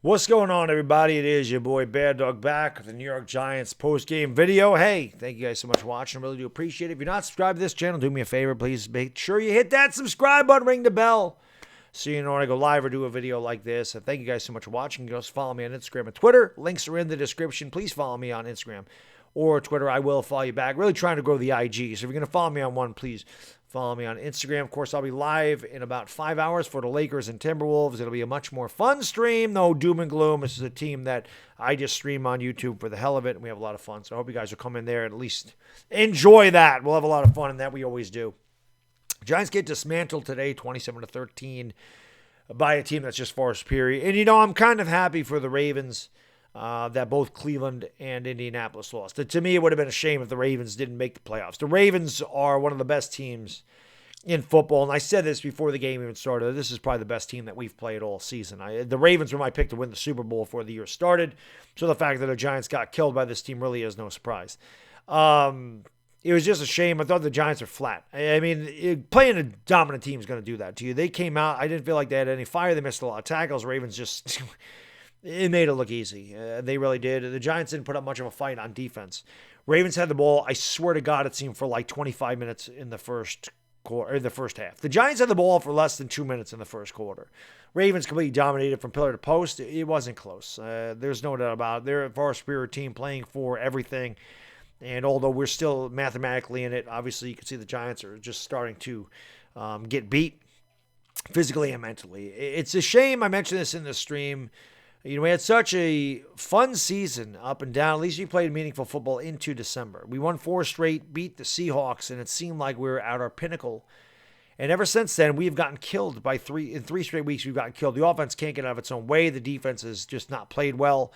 What's going on, everybody? It is your boy Baddog back with the New York Giants post-game video. Hey, thank you guys so much for watching. I really do appreciate it. If you're not subscribed to this channel, do me a favor. Please make sure you hit that subscribe button, ring the bell, so you know when I go live or do a video like this. And thank you guys so much for watching. You can also follow me on Instagram and Twitter. Links are in the description. Please follow me on Instagram or Twitter. I will follow you back. Really trying to grow the IG. So if you're going to follow me on one, please follow me on Instagram. Of course, I'll be live in about 5 hours for the Lakers and Timberwolves. It'll be a much more fun stream. No doom and gloom. This is a team that I just stream on YouTube for the hell of it, and we have a lot of fun. So I hope you guys will come in there and at least enjoy that. We'll have a lot of fun in that. We always do. Giants get dismantled today, 27-13, by a team that's just far superior. And, I'm kind of happy for the Ravens that both Cleveland and Indianapolis lost. To me, it would have been a shame if the Ravens didn't make the playoffs. The Ravens are one of the best teams in football, and I said this before the game even started. This is probably the best team that we've played all season. The Ravens were my pick to win the Super Bowl before the year started, so the fact that the Giants got killed by this team really is no surprise. It was just a shame. I thought the Giants are flat. I mean, playing a dominant team is going to do that to you. They came out. I didn't feel like they had any fire. They missed a lot of tackles. Ravens just... It made it look easy. They really did. The Giants didn't put up much of a fight on defense. Ravens had the ball. I swear to God, it seemed for like 25 minutes in the first quarter, or the first half. The Giants had the ball for less than 2 minutes in the first quarter. Ravens completely dominated from pillar to post. It wasn't close. There's no doubt about it. They're a far superior team playing for everything. And although we're still mathematically in it, obviously you can see the Giants are just starting to get beat physically and mentally. It's a shame. I mentioned this in the stream. We had such a fun season up and down. At least we played meaningful football into December. We won 4 straight, beat the Seahawks, and it seemed like we were at our pinnacle. And ever since then, we've gotten killed by 3 straight weeks. We've gotten killed. The offense can't get out of its own way. The defense has just not played well.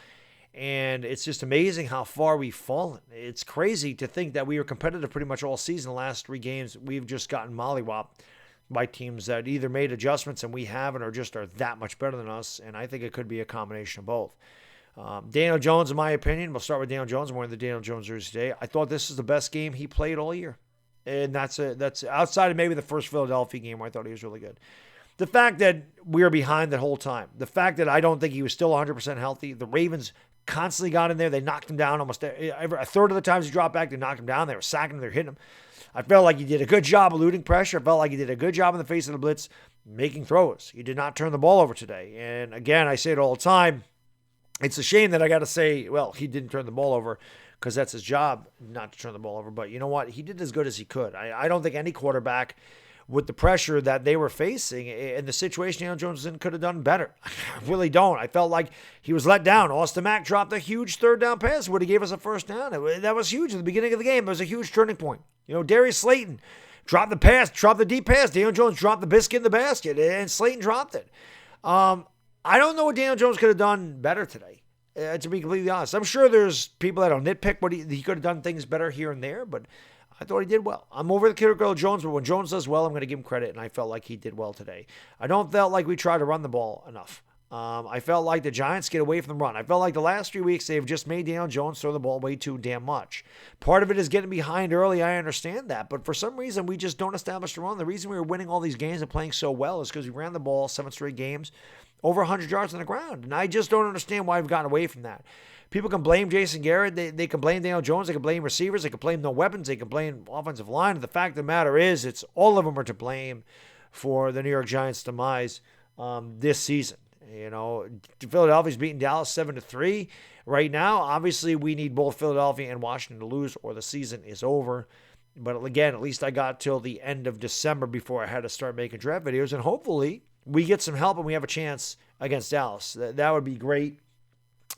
And it's just amazing how far we've fallen. It's crazy to think that we were competitive pretty much all season. The last 3 games, we've just gotten mollywopped by teams that either made adjustments and we haven't, or just are that much better than us. And I think it could be a combination of both. Daniel Jones, in my opinion, we'll start with Daniel Jones. I'm wearing the Daniel Jones jersey today. I thought this is the best game he played all year. And that's outside of maybe the first Philadelphia game where I thought he was really good. The fact that we were behind that whole time, the fact that I don't think he was still 100% healthy, the Ravens constantly got in there. They knocked him down almost a third of the times he dropped back. They knocked him down. They were sacking him. They were hitting him. I felt like he did a good job eluding pressure. I felt like he did a good job in the face of the blitz making throws. He did not turn the ball over today. And again, I say it all the time. It's a shame that I got to say, well, he didn't turn the ball over because that's his job not to turn the ball over. But you know what? He did as good as he could. I don't think any quarterback with the pressure that they were facing and the situation Daniel Jones could have done better. I really don't. I felt like he was let down. Austin Mack dropped a huge third down pass. Would have gave us a first down. That was huge at the beginning of the game. It was a huge turning point. Darius Slayton dropped the pass, dropped the deep pass. Daniel Jones dropped the biscuit in the basket, and Slayton dropped it. I don't know what Daniel Jones could have done better today, to be completely honest. I'm sure there's people that'll nitpick what he could have done things better here and there, but I thought he did well. I'm over the critical of Jones, but when Jones does well, I'm going to give him credit, and I felt like he did well today. I don't felt like we tried to run the ball enough. I felt like the Giants get away from the run. I felt like the last 3 weeks they've just made Daniel Jones throw the ball way too damn much. Part of it is getting behind early. I understand that. But for some reason, we just don't establish the run. The reason we were winning all these games and playing so well is because we ran the ball 7 straight games, over 100 yards on the ground. And I just don't understand why we've gotten away from that. People can blame Jason Garrett. They can blame Daniel Jones. They can blame receivers. They can blame no weapons. They can blame offensive line. And the fact of the matter is, it's all of them are to blame for the New York Giants' demise this season. Philadelphia's beating Dallas 7-3 right now. Obviously, we need both Philadelphia and Washington to lose or the season is over. But again, at least I got till the end of December before I had to start making draft videos. And hopefully we get some help and we have a chance against Dallas. That would be great.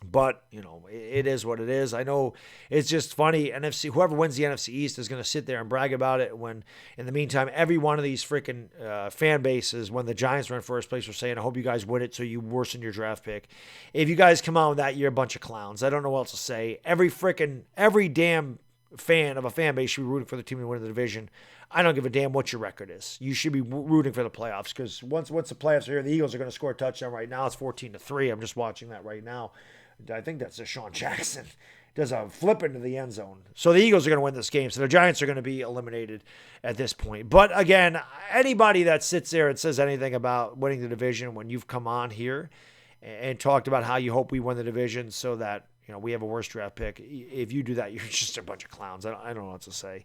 But, it is what it is. I know it's just funny. Whoever wins the NFC East is going to sit there and brag about it when, in the meantime, every one of these freaking fan bases, when the Giants were in first place, were saying, I hope you guys win it so you worsen your draft pick. If you guys come out with that, you're a bunch of clowns. I don't know what else to say. Every damn fan of a fan base should be rooting for the team to win the division. I don't give a damn what your record is. You should be rooting for the playoffs because once the playoffs are here, the Eagles are going to score a touchdown right now. It's 14-3. I'm just watching that right now. I think that's Deshaun Jackson. Does a flip into the end zone. So the Eagles are going to win this game. So the Giants are going to be eliminated at this point. But again, anybody that sits there and says anything about winning the division when you've come on here and talked about how you hope we win the division so that, we have a worse draft pick. If you do that, you're just a bunch of clowns. I don't know what to say.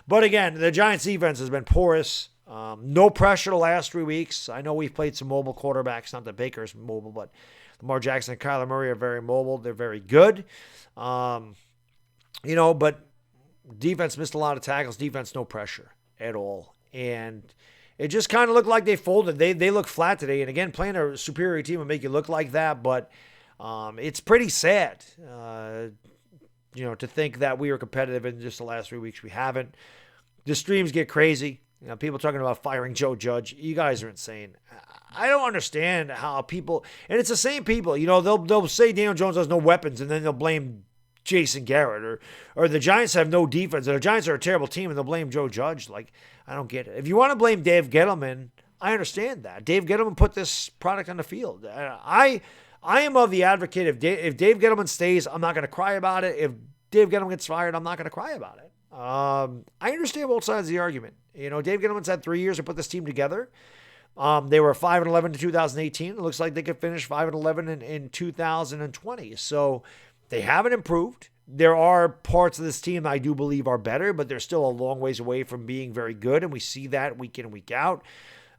But again, the Giants defense has been porous. No pressure the last 3 weeks. I know we've played some mobile quarterbacks, not that Baker's mobile, but Lamar Jackson and Kyler Murray are very mobile. They're very good. But defense missed a lot of tackles. Defense, no pressure at all. And it just kind of looked like they folded. They look flat today. And again, playing a superior team will make you look like that. But it's pretty sad, to think that we were competitive in just the last 3 weeks. We haven't. The streams get crazy. People talking about firing Joe Judge. You guys are insane. I don't understand how people, and it's the same people, they'll say Daniel Jones has no weapons, and then they'll blame Jason Garrett, or the Giants have no defense, or the Giants are a terrible team, and they'll blame Joe Judge. Like, I don't get it. If you want to blame Dave Gettleman, I understand that. Dave Gettleman put this product on the field. I am of the advocate, if Dave Gettleman stays, I'm not going to cry about it. If Dave Gettleman gets fired, I'm not going to cry about it. I understand both sides of the argument. Dave Gettleman's had 3 years to put this team together. They were 5-11 in 2018. It looks like they could finish 5-11 in 2020. So they haven't improved. There are parts of this team I do believe are better, but they're still a long ways away from being very good, and we see that week in and week out.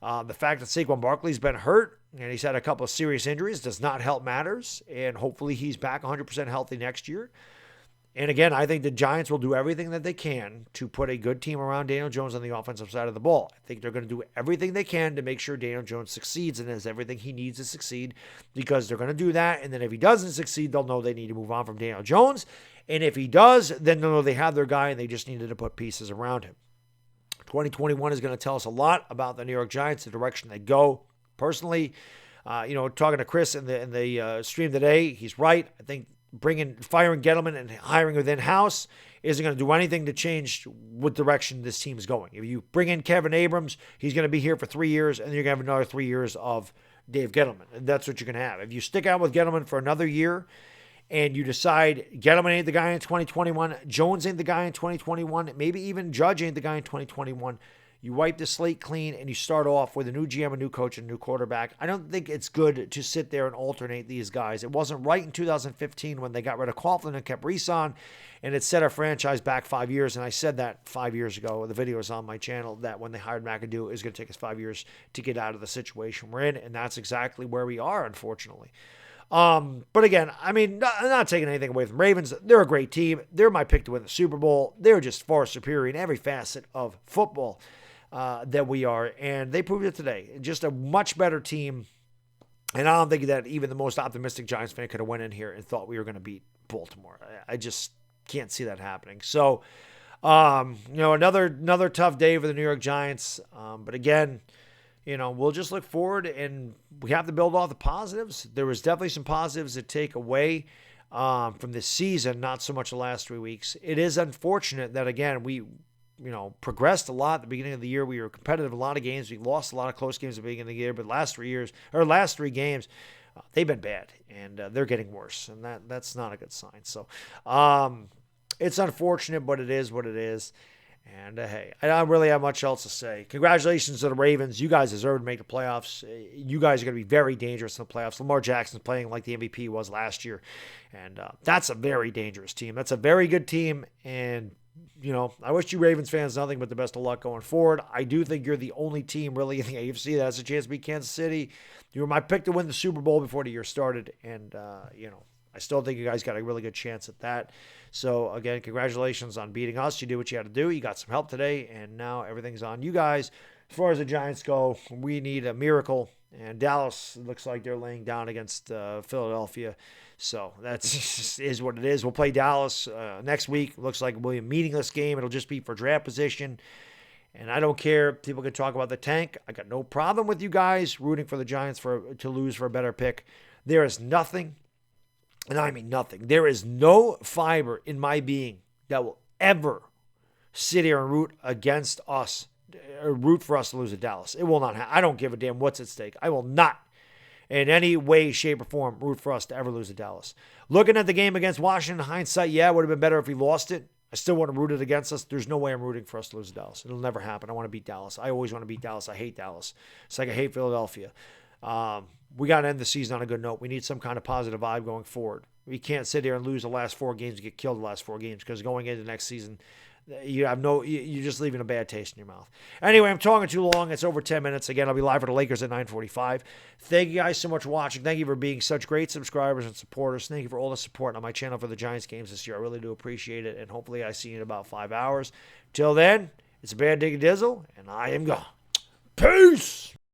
The fact that Saquon Barkley's been hurt and he's had a couple of serious injuries does not help matters, and hopefully he's back 100% healthy next year. And again, I think the Giants will do everything that they can to put a good team around Daniel Jones on the offensive side of the ball. I think they're going to do everything they can to make sure Daniel Jones succeeds and has everything he needs to succeed, because they're going to do that. And then if he doesn't succeed, they'll know they need to move on from Daniel Jones. And if he does, then they'll know they have their guy and they just needed to put pieces around him. 2021 is going to tell us a lot about the New York Giants, the direction they go. Personally, talking to Chris in the stream today, he's right. I think firing Gettleman and hiring within house isn't going to do anything to change what direction this team is going. If you bring in Kevin Abrams, he's going to be here for 3 years, and you're going to have another 3 years of Dave Gettleman. And that's what you're going to have. If you stick out with Gettleman for another year and you decide Gettleman ain't the guy in 2021, Jones ain't the guy in 2021, maybe even Judge ain't the guy in 2021, you wipe the slate clean and you start off with a new GM, a new coach, and a new quarterback. I don't think it's good to sit there and alternate these guys. It wasn't right in 2015 when they got rid of Coughlin and kept Reeson, and it set our franchise back 5 years. And I said that 5 years ago. The video is on my channel that when they hired McAdoo, it was going to take us 5 years to get out of the situation we're in, and that's exactly where we are, unfortunately. But again, I'm not taking anything away from Ravens. They're a great team. They're my pick to win the Super Bowl. They're just far superior in every facet of football that we are, and they proved it today. Just a much better team, and I don't think that even the most optimistic Giants fan could have went in here and thought we were going to beat Baltimore. I just can't see that happening. So, another tough day for the New York Giants. But again, we'll just look forward, and we have to build off the positives. There was definitely some positives to take away from this season, not so much the last 3 weeks. It is unfortunate that, again, we progressed a lot at the beginning of the year. We were competitive in a lot of games. We lost a lot of close games at the beginning of the year, but last 3 games, they've been bad, and they're getting worse, and that's not a good sign. So it's unfortunate, but it is what it is. And hey, I don't really have much else to say. Congratulations to the Ravens. You guys deserve to make the playoffs. You guys are going to be very dangerous in the playoffs. Lamar Jackson's playing like the MVP was last year, and that's a very dangerous team. That's a very good team, and I wish you Ravens fans nothing but the best of luck going forward. I do think you're the only team really in the AFC that has a chance to beat Kansas City. You were my pick to win the Super Bowl before the year started, and I still think you guys got a really good chance at that. So again, congratulations on beating us. You did what you had to do. You got some help today, and now everything's on you guys. As far as the Giants go, we need a miracle, and Dallas looks like they're laying down against Philadelphia. So that's is what it is. We'll play Dallas next week. Looks like we'll be a meaningless game. It'll just be for draft position. And I don't care. People can talk about the tank. I got no problem with you guys rooting for the Giants to lose for a better pick. There is nothing, and I mean nothing. There is no fiber in my being that will ever sit here and root against us, or root for us to lose to Dallas. It will not happen. I don't give a damn what's at stake. I will not in any way, shape, or form root for us to ever lose to Dallas. Looking at the game against Washington, in hindsight, yeah, it would have been better if we lost it. I still want to root it against us. There's no way I'm rooting for us to lose to Dallas. It'll never happen. I want to beat Dallas. I always want to beat Dallas. I hate Dallas. It's like I hate Philadelphia. We got to end the season on a good note. We need some kind of positive vibe going forward. We can't sit here and lose the last 4 games and get killed the last 4 games, because going into next season, you're just leaving a bad taste in your mouth. Anyway, I'm talking too long. It's over 10 minutes. Again, I'll be live for the Lakers at 9:45. Thank you guys so much for watching. Thank you for being such great subscribers and supporters. Thank you for all the support on my channel for the Giants games this year. I really do appreciate it, and hopefully I see you in about 5 hours. Till then, it's a Bad Diggy Dizzle, and I am gone. Peace!